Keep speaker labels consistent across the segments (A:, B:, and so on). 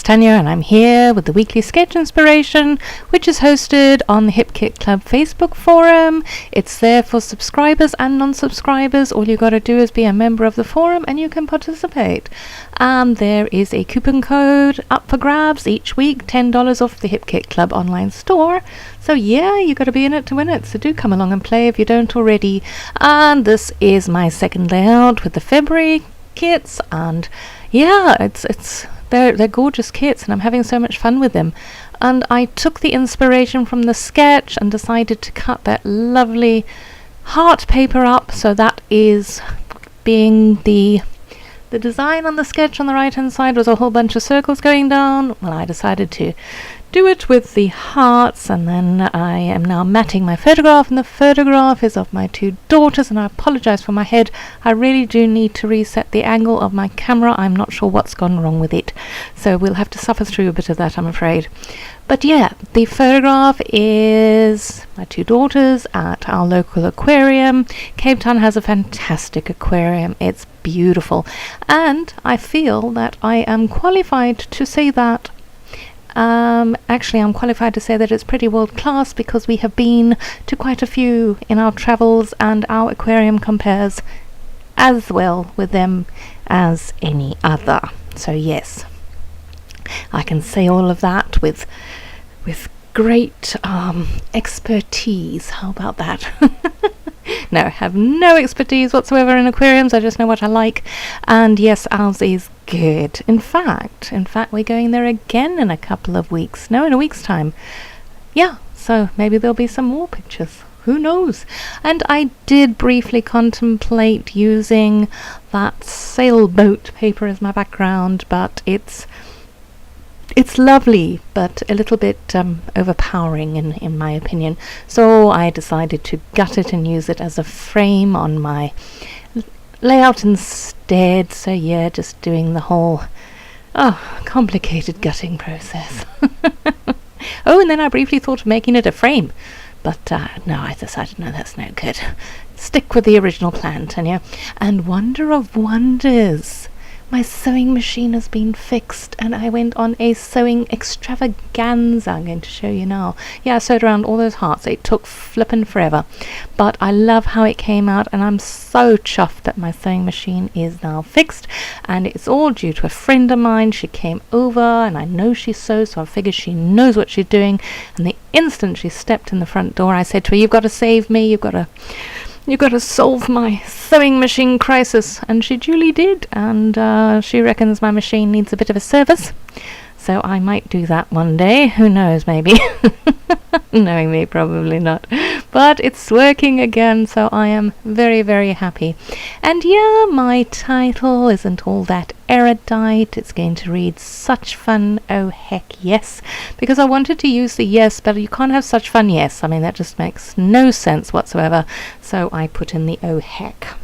A: Tanya, and I'm here with the weekly sketch inspiration, which is hosted on the Hip Kit Club Facebook forum. It's there for subscribers and non-subscribers. All you got to do is be a member of the forum and you can participate. And there is a coupon code up for grabs each week, $10 off the Hip Kit Club online store. So yeah, you got to be in it to win it. So do come along and play if you don't already. And this is my second layout with the February kits, and yeah, they're gorgeous kits, and I'm having so much fun with them. And I took the inspiration from the sketch and decided to cut that lovely heart paper up. So that is being the design on the sketch. On the right hand side was a whole bunch of circles going down. Well, I decided to do it with the hearts, and then I am now matting my photograph, and the photograph is of my two daughters, and I apologize for my head. I really do need to reset the angle of my camera. I'm not sure what's gone wrong with it, so we'll have to suffer through a bit of that, I'm afraid. But yeah, the photograph is my two daughters at our local aquarium. Cape Town has a fantastic aquarium. It's beautiful, and I feel that I am qualified to say that. Actually, I'm qualified to say that it's pretty world class, because we have been to quite a few in our travels, and our aquarium compares as well with them as any other. So yes, I can say all of that with great expertise. How about that? No, I have no expertise whatsoever in aquariums. I just know what I like. And yes, ours is good. In fact, we're going there again in a couple of weeks. No, in a week's time. Yeah, so maybe there'll be some more pictures. Who knows? And I did briefly contemplate using that sailboat paper as my background, but it's lovely, but a little bit overpowering in my opinion. So I decided to gut it and use it as a frame on my layout instead. So yeah, just doing the whole complicated gutting process. Oh, and then I briefly thought of making it a frame, but no, I decided no, that's no good. Stick with the original plan, Tanya. And wonder of wonders, my sewing machine has been fixed, and I went on a sewing extravaganza. I'm going to show you now. Yeah, I sewed around all those hearts. It took flippin' forever, but I love how it came out, and I'm so chuffed that my sewing machine is now fixed. And it's all due to a friend of mine. She came over, and I know she sews, so I figured she knows what she's doing. And the instant she stepped in the front door, I said to her, "You've got to save me. You've got to solve my sewing machine crisis." And she duly did, and she reckons my machine needs a bit of a service, so I might do that one day. Who knows, maybe. Knowing me, probably not, but it's working again, so I am very, very happy. And yeah, my title isn't all that erudite. It's going to read Such Fun, Oh Heck Yes, because I wanted to use the yes, but you can't have such fun yes. I mean, that just makes no sense whatsoever, so I put in the oh heck,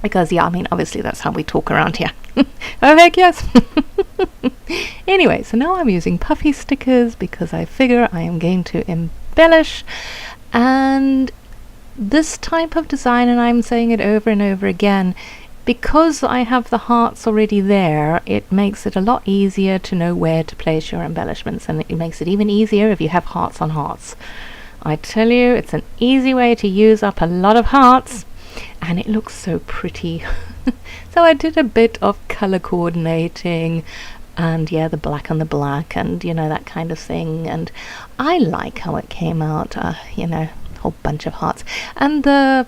A: because yeah, I mean, obviously that's how we talk around here. Oh heck yes. Anyway, so now I'm using puffy stickers because I figure I am going to embellish, and this type of design, and I'm saying it over and over again, because I have the hearts already there, it makes it a lot easier to know where to place your embellishments, and it makes it even easier if you have hearts on hearts. I tell you, it's an easy way to use up a lot of hearts, and it looks so pretty. So I did a bit of color coordinating, and yeah, the black on the black, and you know, that kind of thing, and I like how it came out. You know, a whole bunch of hearts. And the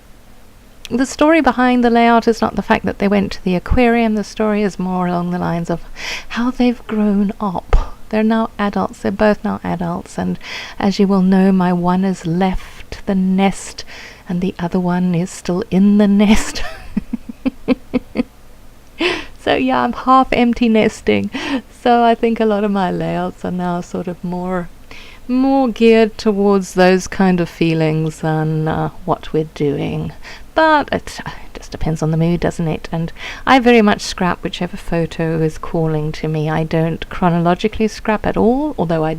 A: story behind the layout is not the fact that they went to the aquarium. The story is more along the lines of how they've grown up. They're now adults. They're both now adults, and as you will know, my one has left the nest and the other one is still in the nest. So yeah, I'm half empty nesting. So I think a lot of my layouts are now sort of more geared towards those kind of feelings than what we're doing. But it just depends on the mood, doesn't it? And I very much scrap whichever photo is calling to me. I don't chronologically scrap at all, although I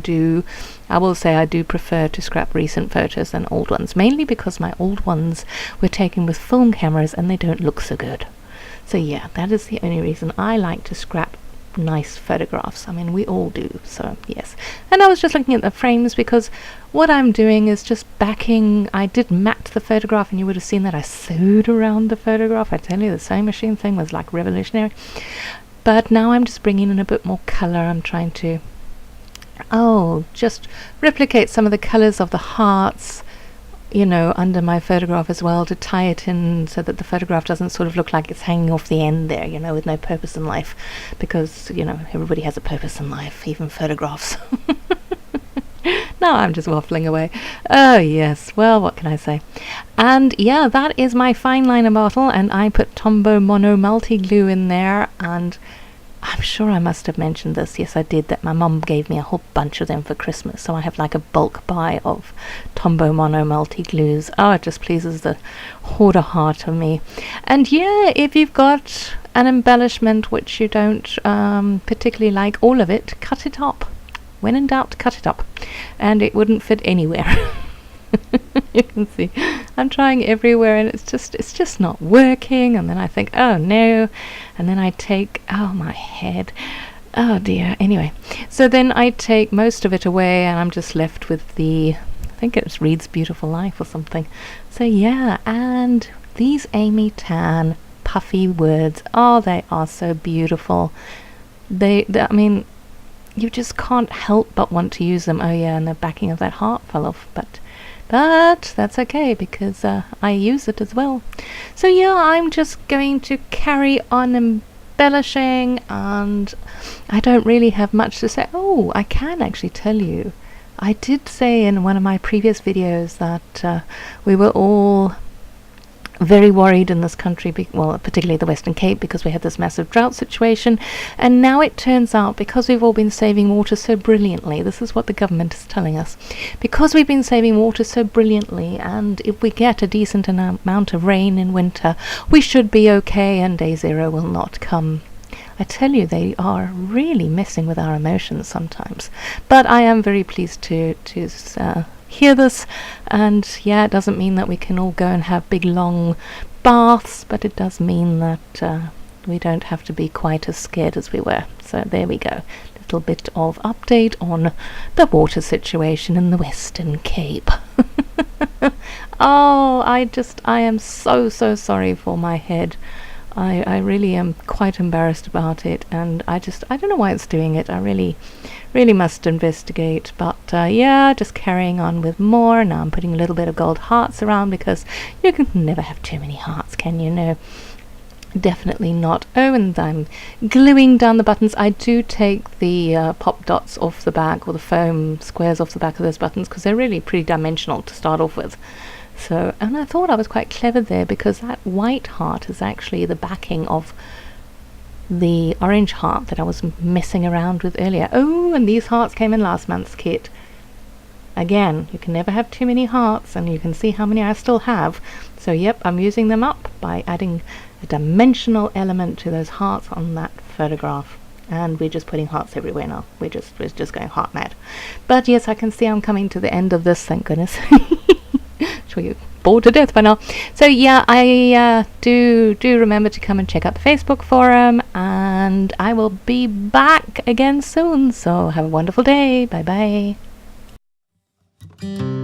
A: will say I do prefer to scrap recent photos than old ones, mainly because my old ones were taken with film cameras and they don't look so good. So yeah, that is the only reason I like to scrap nice photographs. I mean, we all do, so yes. And I was just looking at the frames because what I'm doing is just backing. I did matte the photograph, and you would have seen that I sewed around the photograph. I tell you, the sewing machine thing was like revolutionary. But now I'm just bringing in a bit more color. I'm trying to just replicate some of the colors of the hearts, you know, under my photograph as well, to tie it in so that the photograph doesn't sort of look like it's hanging off the end there, you know, with no purpose in life, because, you know, everybody has a purpose in life, even photographs. No, I'm just waffling away. Oh yes, well, what can I say? And yeah, that is my fine liner bottle, and I put Tombow Mono Multi Glue in there, and I'm sure I must have mentioned this. Yes, I did. That my mum gave me a whole bunch of them for Christmas, so I have like a bulk buy of Tombow Mono Multi Glues. Oh, it just pleases the hoarder heart of me. And yeah, if you've got an embellishment which you don't particularly like all of it, cut it up. When in doubt, cut it up, and it wouldn't fit anywhere. You can see I'm trying everywhere, and it's just not working. And then I think, oh no, and then I take, oh my head, oh dear. Anyway, so then I take most of it away, and I'm just left with the, I think it reads Beautiful Life or something. So yeah, and these Amy Tan puffy words, oh, they are so beautiful. They I mean, you just can't help but want to use them. Oh yeah, and the backing of that heart fell off, but that's okay, because I use it as well. So yeah, I'm just going to carry on embellishing, and I don't really have much to say. Oh, I can actually tell you, I did say in one of my previous videos that we were all very worried in this country, well, particularly the Western Cape, because we had this massive drought situation, and now it turns out, because we've all been saving water so brilliantly, this is what the government is telling us, because we've been saving water so brilliantly, and if we get a decent amount of rain in winter, we should be okay, and day zero will not come. I tell you, they are really messing with our emotions sometimes, but I am very pleased to hear this. And yeah, it doesn't mean that we can all go and have big long baths, but it does mean that we don't have to be quite as scared as we were. So there we go, little bit of update on the water situation in the Western Cape. Oh, I am so sorry for my head. I really am quite embarrassed about it, and I don't know why it's doing it. I really must investigate. But yeah, just carrying on with more. Now I'm putting a little bit of gold hearts around, because you can never have too many hearts, can you? No, definitely not. Oh, and I'm gluing down the buttons. I do take the pop dots off the back, or the foam squares off the back of those buttons, because they're really pretty dimensional to start off with. So, and I thought I was quite clever there, because that white heart is actually the backing of the orange heart that I was messing around with earlier. Oh, and these hearts came in last month's kit. Again, you can never have too many hearts, and you can see how many I still have. So yep, I'm using them up by adding a dimensional element to those hearts on that photograph. And we're just putting hearts everywhere now. We're just going heart mad. But yes, I can see I'm coming to the end of this, thank goodness. Sure you're bored to death by now. So yeah, I do remember to come and check out the Facebook forum, and I will be back again soon. So have a wonderful day. Bye bye.